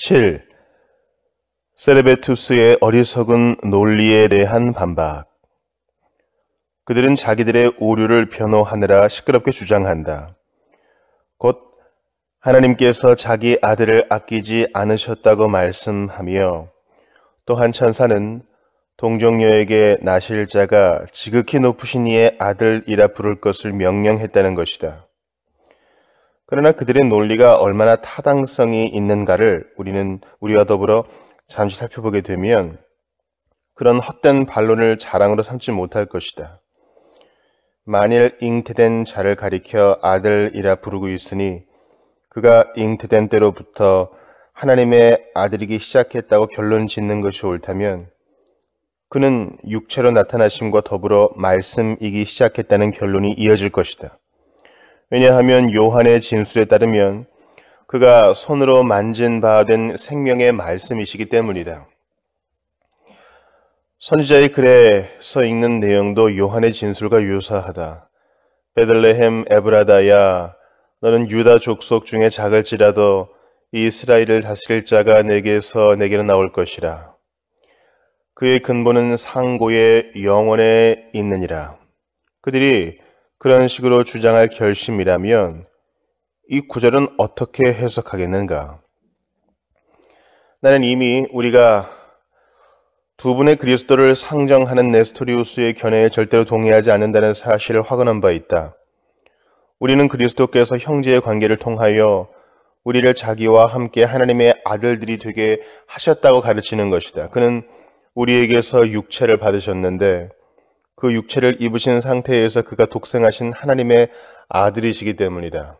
7. 세르베투스의 어리석은 논리에 대한 반박. 그들은 자기들의 오류를 변호하느라 시끄럽게 주장한다. 곧 하나님께서 자기 아들을 아끼지 않으셨다고 말씀하며, 또한 천사는 동정녀에게 나실 자가 지극히 높으신 이의 아들이라 부를 것을 명령했다는 것이다. 그러나 그들의 논리가 얼마나 타당성이 있는가를 우리와 더불어 잠시 살펴보게 되면 그런 헛된 반론을 자랑으로 삼지 못할 것이다. 만일 잉태된 자를 가리켜 아들이라 부르고 있으니 그가 잉태된 때로부터 하나님의 아들이기 시작했다고 결론 짓는 것이 옳다면 그는 육체로 나타나심과 더불어 말씀이기 시작했다는 결론이 이어질 것이다. 왜냐하면 요한의 진술에 따르면 그가 손으로 만진 바 된 생명의 말씀이시기 때문이다. 선지자의 글에서 읽는 내용도 요한의 진술과 유사하다. 베들레헴 에브라다야, 너는 유다 족속 중에 작을지라도 이스라엘을 다스릴 자가 내게로 나올 것이라. 그의 근본은 상고의 영원에 있느니라. 그들이 그런 식으로 주장할 결심이라면 이 구절은 어떻게 해석하겠는가? 나는 이미 우리가 두 분의 그리스도를 상정하는 네스토리우스의 견해에 절대로 동의하지 않는다는 사실을 확언한 바 있다. 우리는 그리스도께서 형제의 관계를 통하여 우리를 자기와 함께 하나님의 아들들이 되게 하셨다고 가르치는 것이다. 그는 우리에게서 육체를 받으셨는데 그 육체를 입으신 상태에서 그가 독생하신 하나님의 아들이시기 때문이다.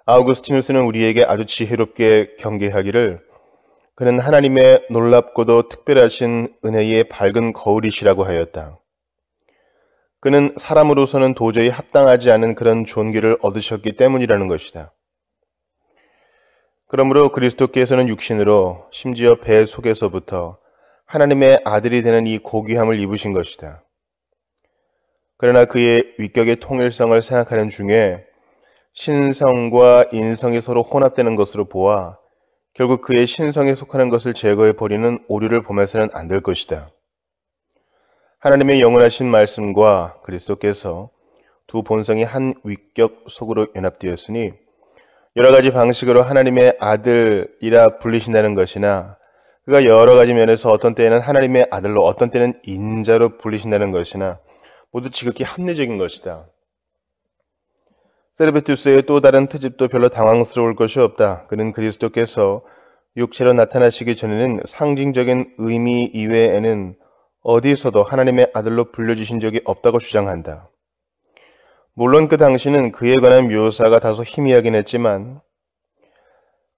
아우구스티누스는 우리에게 아주 지혜롭게 경계하기를 그는 하나님의 놀랍고도 특별하신 은혜의 밝은 거울이시라고 하였다. 그는 사람으로서는 도저히 합당하지 않은 그런 존귀를 얻으셨기 때문이라는 것이다. 그러므로 그리스도께서는 육신으로 심지어 배 속에서부터 하나님의 아들이 되는 이 고귀함을 입으신 것이다. 그러나 그의 위격의 통일성을 생각하는 중에 신성과 인성이 서로 혼합되는 것으로 보아 결국 그의 신성에 속하는 것을 제거해버리는 오류를 범해서는 안 될 것이다. 하나님의 영원하신 말씀과 그리스도께서 두 본성이 한 위격 속으로 연합되었으니 여러 가지 방식으로 하나님의 아들이라 불리신다는 것이나 그가 여러 가지 면에서 어떤 때에는 하나님의 아들로 어떤 때는 인자로 불리신다는 것이나 모두 지극히 합리적인 것이다. 세르베투스의 또 다른 트집도 별로 당황스러울 것이 없다. 그는 그리스도께서 육체로 나타나시기 전에는 상징적인 의미 이외에는 어디서도 하나님의 아들로 불려주신 적이 없다고 주장한다. 물론 그 당시는 그에 관한 묘사가 다소 희미하긴 했지만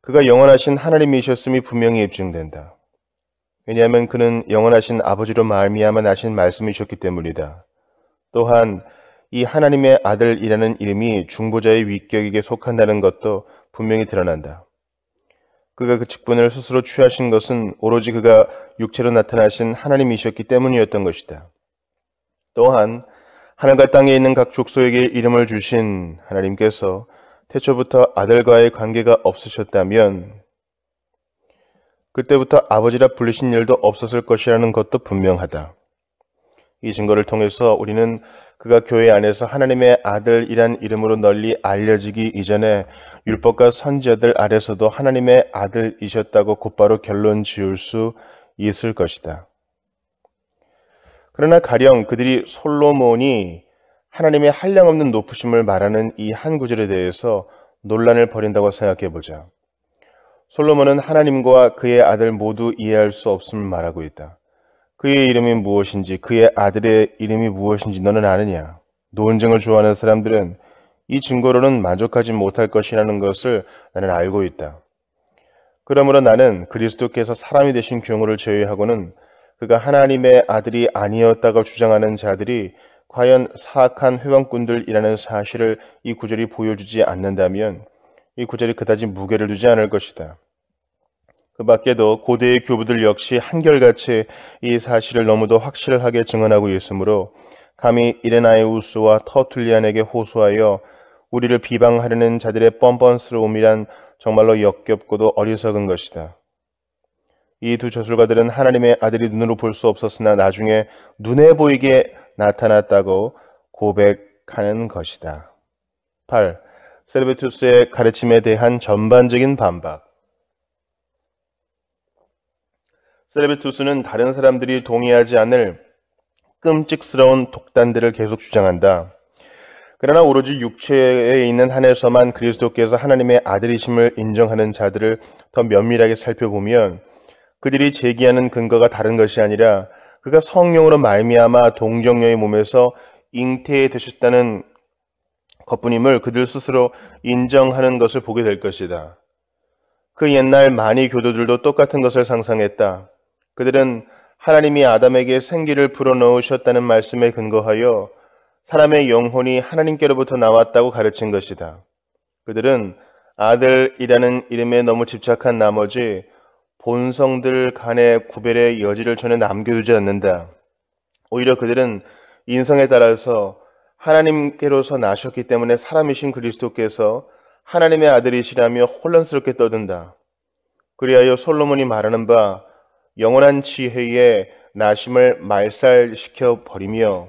그가 영원하신 하나님이셨음이 분명히 입증된다. 왜냐하면 그는 영원하신 아버지로 말미암아 나신 말씀이셨기 때문이다. 또한 이 하나님의 아들이라는 이름이 중보자의 위격에게 속한다는 것도 분명히 드러난다. 그가 그 직분을 스스로 취하신 것은 오로지 그가 육체로 나타나신 하나님이셨기 때문이었던 것이다. 또한 하늘과 땅에 있는 각 족속에게 이름을 주신 하나님께서 태초부터 아들과의 관계가 없으셨다면 그때부터 아버지라 불리신 일도 없었을 것이라는 것도 분명하다. 이 증거를 통해서 우리는 그가 교회 안에서 하나님의 아들이란 이름으로 널리 알려지기 이전에 율법과 선지자들 아래서도 하나님의 아들이셨다고 곧바로 결론 지을 수 있을 것이다. 그러나 가령 그들이 솔로몬이 하나님의 한량없는 높으심을 말하는 이 한 구절에 대해서 논란을 벌인다고 생각해보자. 솔로몬은 하나님과 그의 아들 모두 이해할 수 없음을 말하고 있다. 그의 이름이 무엇인지, 그의 아들의 이름이 무엇인지 너는 아느냐? 논쟁을 좋아하는 사람들은 이 증거로는 만족하지 못할 것이라는 것을 나는 알고 있다. 그러므로 나는 그리스도께서 사람이 되신 경우를 제외하고는 그가 하나님의 아들이 아니었다고 주장하는 자들이 과연 사악한 회방꾼들이라는 사실을 이 구절이 보여주지 않는다면 이 구절이 그다지 무게를 두지 않을 것이다. 그 밖에도 고대의 교부들 역시 한결같이 이 사실을 너무도 확실하게 증언하고 있으므로 감히 이레나에우스와 터툴리안에게 호소하여 우리를 비방하려는 자들의 뻔뻔스러움이란 정말로 역겹고도 어리석은 것이다. 이 두 저술가들은 하나님의 아들이 눈으로 볼 수 없었으나 나중에 눈에 보이게 나타났다고 고백하는 것이다. 8. 세르베투스의 가르침에 대한 전반적인 반박. 세르베투스는 다른 사람들이 동의하지 않을 끔찍스러운 독단들을 계속 주장한다. 그러나 오로지 육체에 있는 한에서만 그리스도께서 하나님의 아들이심을 인정하는 자들을 더 면밀하게 살펴보면 그들이 제기하는 근거가 다른 것이 아니라 그가 성령으로 말미암아 동정녀의 몸에서 잉태되셨다는 것뿐임을 그들 스스로 인정하는 것을 보게 될 것이다. 그 옛날 많이 교도들도 똑같은 것을 상상했다. 그들은 하나님이 아담에게 생기를 불어넣으셨다는 말씀에 근거하여 사람의 영혼이 하나님께로부터 나왔다고 가르친 것이다. 그들은 아들이라는 이름에 너무 집착한 나머지 본성들 간의 구별의 여지를 전혀 남겨두지 않는다. 오히려 그들은 인성에 따라서 하나님께로서 나셨기 때문에 사람이신 그리스도께서 하나님의 아들이시라며 혼란스럽게 떠든다. 그리하여 솔로몬이 말하는 바 영원한 지혜의 나심을 말살시켜 버리며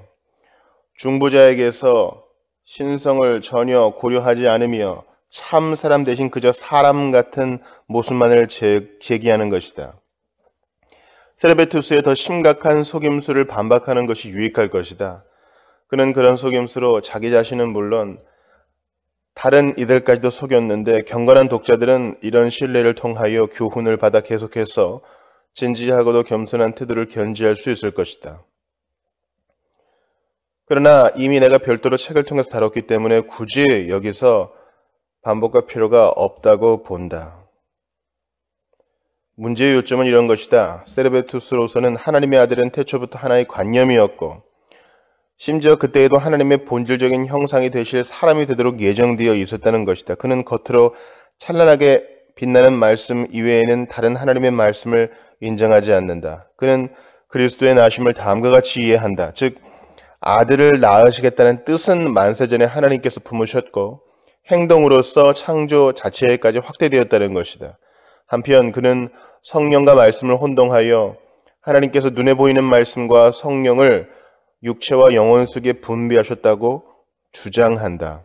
중보자에게서 신성을 전혀 고려하지 않으며 참 사람 대신 그저 사람 같은 모습만을 제기하는 것이다. 세르베투스의 더 심각한 속임수를 반박하는 것이 유익할 것이다. 그는 그런 속임수로 자기 자신은 물론 다른 이들까지도 속였는데 경건한 독자들은 이런 신뢰를 통하여 교훈을 받아 계속해서 진지하고도 겸손한 태도를 견지할 수 있을 것이다. 그러나 이미 내가 별도로 책을 통해서 다뤘기 때문에 굳이 여기서 반복할 필요가 없다고 본다. 문제의 요점은 이런 것이다. 세르베투스로서는 하나님의 아들은 태초부터 하나의 관념이었고 심지어 그때에도 하나님의 본질적인 형상이 되실 사람이 되도록 예정되어 있었다는 것이다. 그는 겉으로 찬란하게 빛나는 말씀 이외에는 다른 하나님의 말씀을 인정하지 않는다. 그는 그리스도의 나심을 다음과 같이 이해한다. 즉 아들을 낳으시겠다는 뜻은 만세전에 하나님께서 품으셨고 행동으로서 창조 자체까지 확대되었다는 것이다. 한편 그는 성령과 말씀을 혼동하여 하나님께서 눈에 보이는 말씀과 성령을 육체와 영혼 속에 분비하셨다고 주장한다.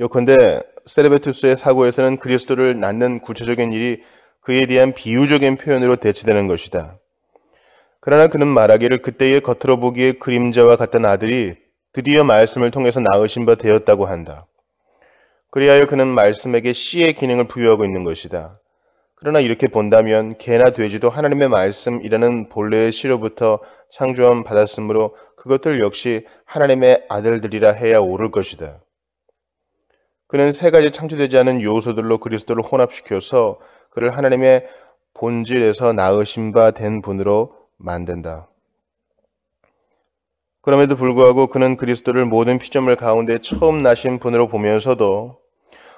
요컨대 세르베투스의 사고에서는 그리스도를 낳는 구체적인 일이 그에 대한 비유적인 표현으로 대치되는 것이다. 그러나 그는 말하기를 그때의 겉으로 보기에 그림자와 같던 아들이 드디어 말씀을 통해서 낳으신 바 되었다고 한다. 그리하여 그는 말씀에게 씨의 기능을 부여하고 있는 것이다. 그러나 이렇게 본다면 개나 돼지도 하나님의 말씀이라는 본래의 씨로부터 창조함 받았으므로 그것들 역시 하나님의 아들들이라 해야 옳을 것이다. 그는 세 가지 창조되지 않은 요소들로 그리스도를 혼합시켜서 그를 하나님의 본질에서 낳으신 바 된 분으로 만든다. 그럼에도 불구하고 그는 그리스도를 모든 피조물 가운데 처음 나신 분으로 보면서도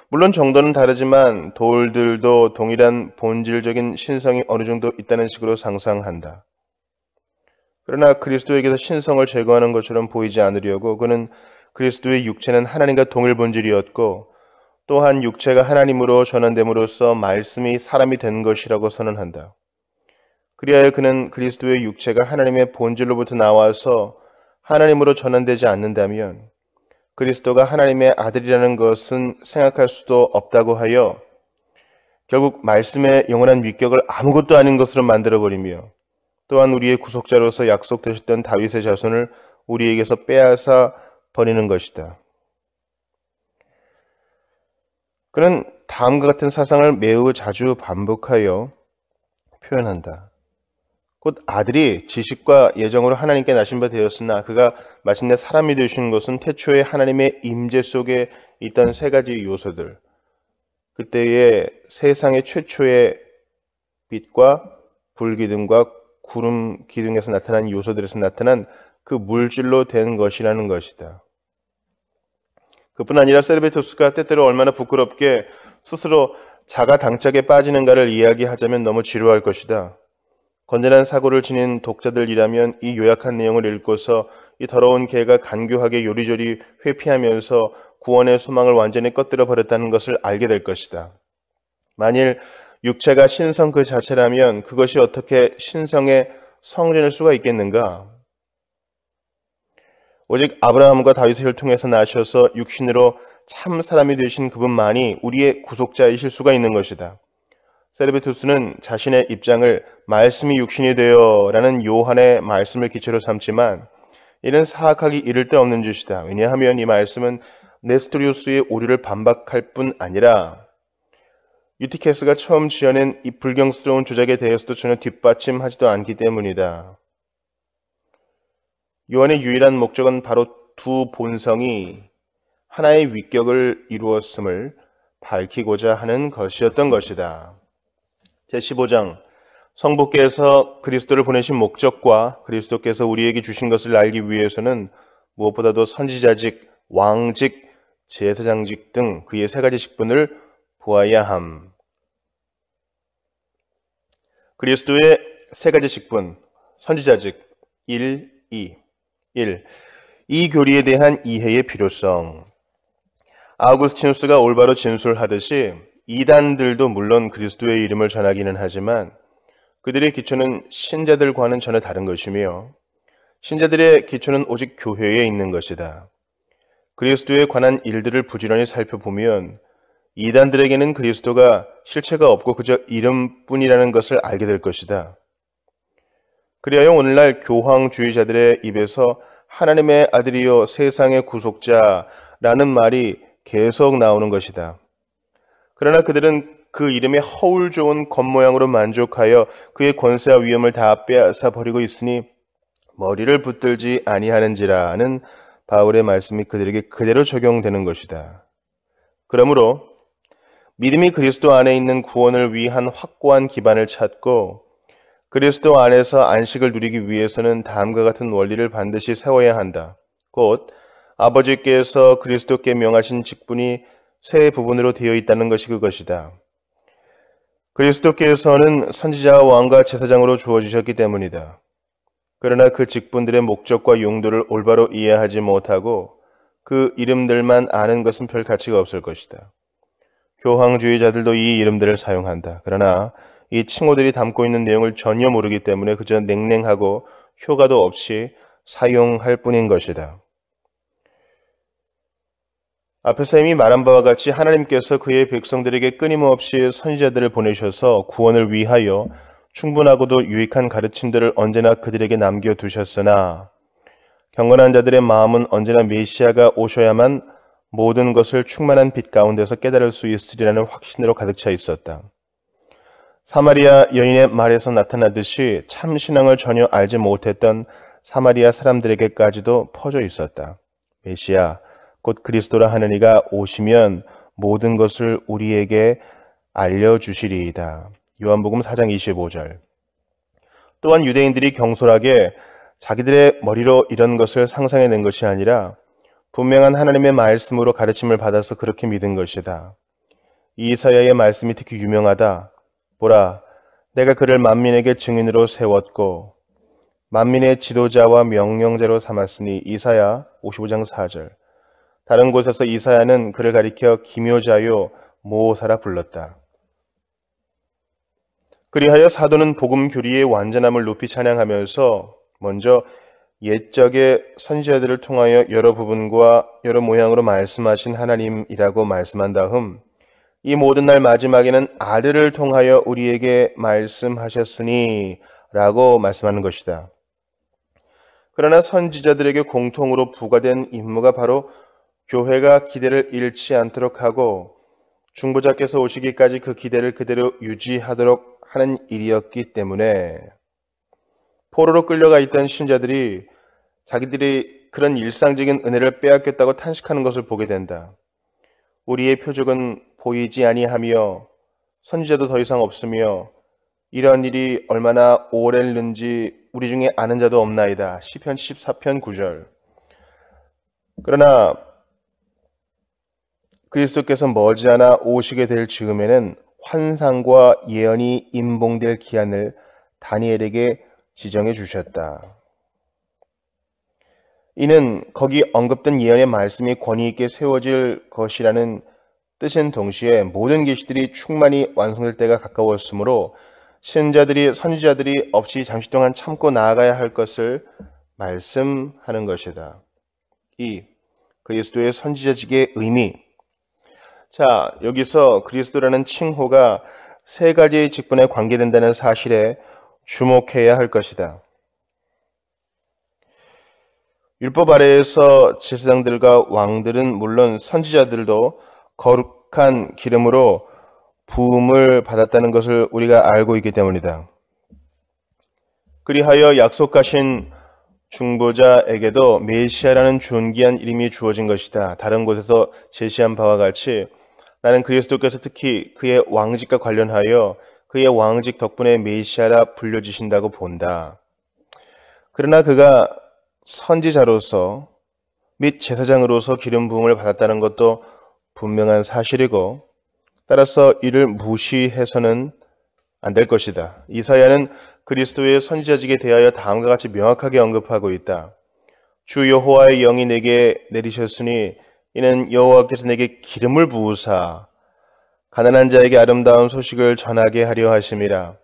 물론 정도는 다르지만 돌들도 동일한 본질적인 신성이 어느 정도 있다는 식으로 상상한다. 그러나 그리스도에게서 신성을 제거하는 것처럼 보이지 않으려고 그는 그리스도의 육체는 하나님과 동일 본질이었고 또한 육체가 하나님으로 전환됨으로써 말씀이 사람이 된 것이라고 선언한다. 그리하여 그는 그리스도의 육체가 하나님의 본질로부터 나와서 하나님으로 전환되지 않는다면 그리스도가 하나님의 아들이라는 것은 생각할 수도 없다고 하여 결국 말씀의 영원한 위격을 아무것도 아닌 것으로 만들어버리며 또한 우리의 구속자로서 약속되셨던 다윗의 자손을 우리에게서 빼앗아 버리는 것이다. 그는 다음과 같은 사상을 매우 자주 반복하여 표현한다. 곧 아들이 지식과 예정으로 하나님께 나신 바 되었으나 그가 마침내 사람이 되신 것은 태초에 하나님의 임재 속에 있던 세 가지 요소들, 그때의 세상의 최초의 빛과 불기둥과 구름 기둥에서 나타난 요소들에서 나타난 그 물질로 된 것이라는 것이다. 그뿐 아니라 세르베투스가 때때로 얼마나 부끄럽게 스스로 자가 당착에 빠지는가를 이야기하자면 너무 지루할 것이다. 건전한 사고를 지닌 독자들이라면 이 요약한 내용을 읽고서 이 더러운 개가 간교하게 요리조리 회피하면서 구원의 소망을 완전히 꺼뜨려 버렸다는 것을 알게 될 것이다. 만일 육체가 신성 그 자체라면 그것이 어떻게 신성의 성전일 수가 있겠는가? 오직 아브라함과 다윗을 통해서 나셔서 육신으로 참 사람이 되신 그분만이 우리의 구속자이실 수가 있는 것이다. 세르베투스는 자신의 입장을 말씀이 육신이 되어 라는 요한의 말씀을 기초로 삼지만 이는 사악하기 이를 데 없는 짓이다. 왜냐하면 이 말씀은 네스토리우스의 오류를 반박할 뿐 아니라 유티케스가 처음 지어낸 이 불경스러운 조작에 대해서도 전혀 뒷받침하지도 않기 때문이다. 요한의 유일한 목적은 바로 두 본성이 하나의 위격을 이루었음을 밝히고자 하는 것이었던 것이다. 제15장 성부께서 그리스도를 보내신 목적과 그리스도께서 우리에게 주신 것을 알기 위해서는 무엇보다도 선지자직, 왕직, 제사장직 등 그의 세 가지 직분을 보아야 함. 그리스도의 세 가지 직분, 선지자직 1, 2. 1. 이 교리에 대한 이해의 필요성. 아우구스티누스가 올바로 진술하듯이 이단들도 물론 그리스도의 이름을 전하기는 하지만 그들의 기초는 신자들과는 전혀 다른 것이며 신자들의 기초는 오직 교회에 있는 것이다. 그리스도에 관한 일들을 부지런히 살펴보면 이단들에게는 그리스도가 실체가 없고 그저 이름뿐이라는 것을 알게 될 것이다. 그리하여 오늘날 교황주의자들의 입에서 하나님의 아들이요 세상의 구속자라는 말이 계속 나오는 것이다. 그러나 그들은 그 이름의 허울 좋은 겉모양으로 만족하여 그의 권세와 위엄을 다 빼앗아 버리고 있으니 머리를 붙들지 아니하는지라는 바울의 말씀이 그들에게 그대로 적용되는 것이다. 그러므로 믿음이 그리스도 안에 있는 구원을 위한 확고한 기반을 찾고 그리스도 안에서 안식을 누리기 위해서는 다음과 같은 원리를 반드시 세워야 한다. 곧 아버지께서 그리스도께 명하신 직분이 세 부분으로 되어 있다는 것이 그것이다. 그리스도께서는 선지자와 왕과 제사장으로 주어지셨기 때문이다. 그러나 그 직분들의 목적과 용도를 올바로 이해하지 못하고 그 이름들만 아는 것은 별 가치가 없을 것이다. 교황주의자들도 이 이름들을 사용한다. 그러나 이 칭호들이 담고 있는 내용을 전혀 모르기 때문에 그저 냉랭하고 효과도 없이 사용할 뿐인 것이다. 앞에서 이미 말한 바와 같이 하나님께서 그의 백성들에게 끊임없이 선지자들을 보내셔서 구원을 위하여 충분하고도 유익한 가르침들을 언제나 그들에게 남겨두셨으나 경건한 자들의 마음은 언제나 메시아가 오셔야만 모든 것을 충만한 빛 가운데서 깨달을 수 있으리라는 확신으로 가득 차 있었다. 사마리아 여인의 말에서 나타나듯이 참 신앙을 전혀 알지 못했던 사마리아 사람들에게까지도 퍼져 있었다. 메시아, 곧 그리스도라 하는 이가 오시면 모든 것을 우리에게 알려주시리이다. 요한복음 4장 25절. 또한 유대인들이 경솔하게 자기들의 머리로 이런 것을 상상해낸 것이 아니라 분명한 하나님의 말씀으로 가르침을 받아서 그렇게 믿은 것이다. 이사야의 말씀이 특히 유명하다. 보라, 내가 그를 만민에게 증인으로 세웠고 만민의 지도자와 명령자로 삼았으니 이사야 55장 4절. 다른 곳에서 이사야는 그를 가리켜 기묘자요 모사라 불렀다. 그리하여 사도는 복음 교리의 완전함을 높이 찬양하면서 먼저 옛적의 선지자들을 통하여 여러 부분과 여러 모양으로 말씀하신 하나님이라고 말씀한 다음 이 모든 날 마지막에는 아들을 통하여 우리에게 말씀하셨으니 라고 말씀하는 것이다. 그러나 선지자들에게 공통으로 부과된 임무가 바로 교회가 기대를 잃지 않도록 하고 중보자께서 오시기까지 그 기대를 그대로 유지하도록 하는 일이었기 때문에 포로로 끌려가 있던 신자들이 자기들이 그런 일상적인 은혜를 빼앗겼다고 탄식하는 것을 보게 된다. 우리의 표적은 보이지 아니하며 선지자도 더 이상 없으며 이런 일이 얼마나 오래는지 우리 중에 아는 자도 없나이다. 시편 14편 9절. 그러나 그리스도께서 머지않아 오시게 될 즈음에는 환상과 예언이 임봉될 기한을 다니엘에게 지정해 주셨다. 이는 거기 언급된 예언의 말씀이 권위 있게 세워질 것이라는 뜻인 동시에 모든 계시들이 충만히 완성될 때가 가까웠으므로 신자들이 선지자들이 없이 잠시 동안 참고 나아가야 할 것을 말씀하는 것이다. 이 그리스도의 선지자직의 의미. 자, 여기서 그리스도라는 칭호가 세 가지의 직분에 관계된다는 사실에 주목해야 할 것이다. 율법 아래에서 제사장들과 왕들은 물론 선지자들도 거룩한 기름으로 부음을 받았다는 것을 우리가 알고 있기 때문이다. 그리하여 약속하신 중보자에게도 메시아라는 존귀한 이름이 주어진 것이다. 다른 곳에서 제시한 바와 같이 나는 그리스도께서 특히 그의 왕직과 관련하여 그의 왕직 덕분에 메시아라 불려지신다고 본다. 그러나 그가 선지자로서 및 제사장으로서 기름 부음을 받았다는 것도 분명한 사실이고 따라서 이를 무시해서는 안 될 것이다. 이사야는 그리스도의 선지자직에 대하여 다음과 같이 명확하게 언급하고 있다. 주 여호와의 영이 내게 내리셨으니 이는 여호와께서 내게 기름을 부으사 가난한 자에게 아름다운 소식을 전하게 하려 하심이라.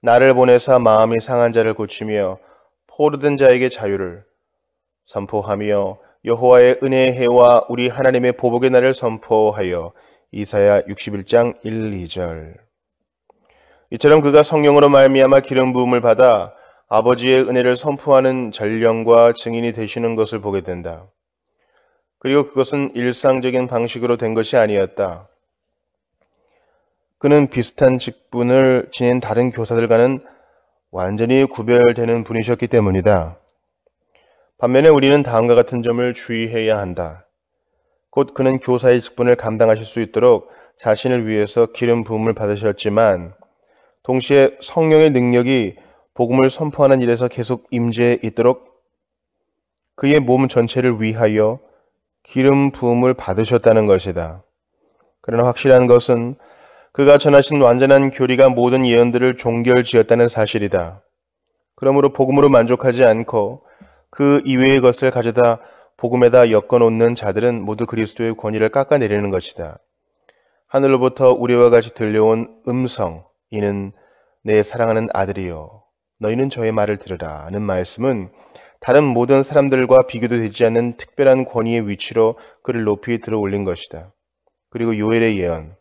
나를 보내사 마음이 상한 자를 고치며 포로된 자에게 자유를 선포하며 여호와의 은혜의 해와 우리 하나님의 보복의 날을 선포하여. 이사야 61장 1, 2절. 이처럼 그가 성령으로 말미암아 기름 부음을 받아 아버지의 은혜를 선포하는 전령과 증인이 되시는 것을 보게 된다. 그리고 그것은 일상적인 방식으로 된 것이 아니었다. 그는 비슷한 직분을 지닌 다른 교사들과는 완전히 구별되는 분이셨기 때문이다. 반면에 우리는 다음과 같은 점을 주의해야 한다. 곧 그는 교사의 직분을 감당하실 수 있도록 자신을 위해서 기름 부음을 받으셨지만 동시에 성령의 능력이 복음을 선포하는 일에서 계속 임재해 있도록 그의 몸 전체를 위하여 기름 부음을 받으셨다는 것이다. 그러나 확실한 것은 그가 전하신 완전한 교리가 모든 예언들을 종결지었다는 사실이다. 그러므로 복음으로 만족하지 않고 그 이외의 것을 가져다 복음에다 엮어놓는 자들은 모두 그리스도의 권위를 깎아내리는 것이다. 하늘로부터 우리와 같이 들려온 음성, 이는 내 사랑하는 아들이요 너희는 저의 말을 들으라 는 말씀은 다른 모든 사람들과 비교도 되지 않는 특별한 권위의 위치로 그를 높이 들어 올린 것이다. 그리고 요엘의 예언,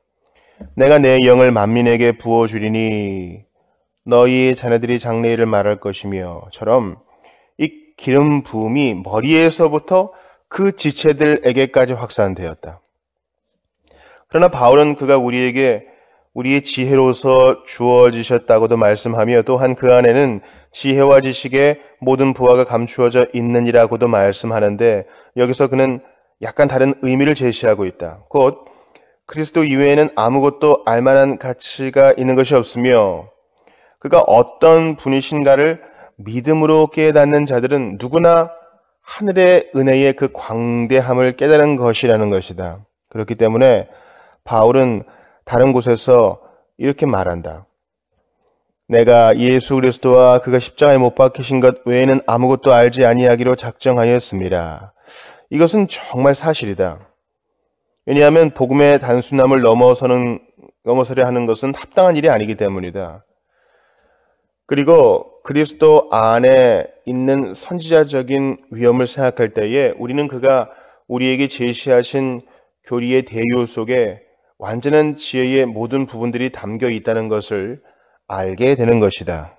내가 내 영을 만민에게 부어주리니 너희의 자녀들이 장래일을 말할 것이며 처럼 이 기름 부음이 머리에서부터 그 지체들에게까지 확산되었다. 그러나 바울은 그가 우리에게 우리의 지혜로서 주어지셨다고도 말씀하며 또한 그 안에는 지혜와 지식의 모든 부하가 감추어져 있느니라고도 말씀하는데 여기서 그는 약간 다른 의미를 제시하고 있다. 곧 그리스도 이외에는 아무것도 알만한 가치가 있는 것이 없으며 그가 어떤 분이신가를 믿음으로 깨닫는 자들은 누구나 하늘의 은혜의 그 광대함을 깨달은 것이라는 것이다. 그렇기 때문에 바울은 다른 곳에서 이렇게 말한다. 내가 예수 그리스도와 그가 십자가에 못 박히신 것 외에는 아무것도 알지 아니하기로 작정하였습니다. 이것은 정말 사실이다. 왜냐하면 복음의 단순함을 넘어서려 하는 것은 합당한 일이 아니기 때문이다. 그리고 그리스도 안에 있는 선지자적인 위엄을 생각할 때에 우리는 그가 우리에게 제시하신 교리의 대요 속에 완전한 지혜의 모든 부분들이 담겨 있다는 것을 알게 되는 것이다.